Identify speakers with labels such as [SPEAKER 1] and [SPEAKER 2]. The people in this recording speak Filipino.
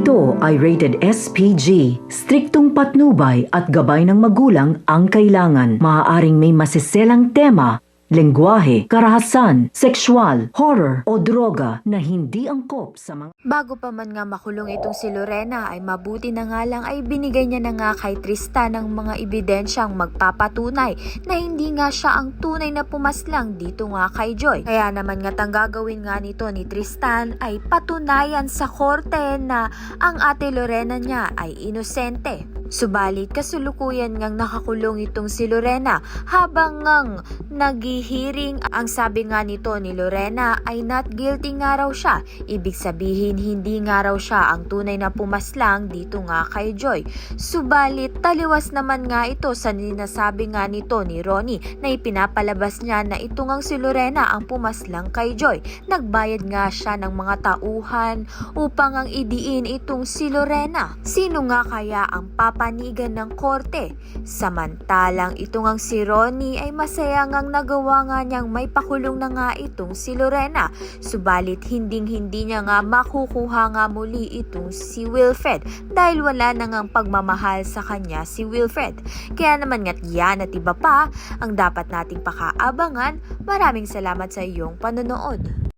[SPEAKER 1] Ito ay rated SPG. Striktong patnubay at gabay ng magulang ang kailangan. Maaaring may masiselang tema, lengguwahe, karahasan, sexual, horror o droga na hindi angkop sa mga...
[SPEAKER 2] Bago pa man nga makulong itong si Lorena ay mabuti na nga lang ay binigay niya na nga kay Tristan ng mga ebidensyang magpapatunay na hindi nga siya ang tunay na pumaslang dito nga kay Joy. Kaya naman nga ang gagawin nga nito ni Tristan ay patunayan sa korte na ang ate Lorena niya ay inosente. Subalit kasulukuyan ngang nakakulong itong si Lorena habang ngang naghihiring. Ang sabi nga nito ni Lorena ay not guilty nga raw siya. Ibig sabihin hindi nga raw siya ang tunay na pumaslang dito nga kay Joy. Subalit taliwas naman nga ito sa ninasabi nga nito ni Ronnie na ipinapalabas niya na ito ngang si Lorena ang pumaslang kay Joy. Nagbayad nga siya ng mga tauhan upang ang idiin itong si Lorena. Sino nga kaya ang papanigan ng korte? Samantalang ito ngang si Ronnie ay masaya ngang nagawa nga niyang may pakulong na nga itong si Lorena. Subalit hinding-hindi niya nga makukuha nga muli itong si Wilfred dahil wala na ngang pagmamahal sa kanya si Wilfred. Kaya naman nga't yan at iba pa ang dapat nating pakaabangan. Maraming salamat sa iyong panonood.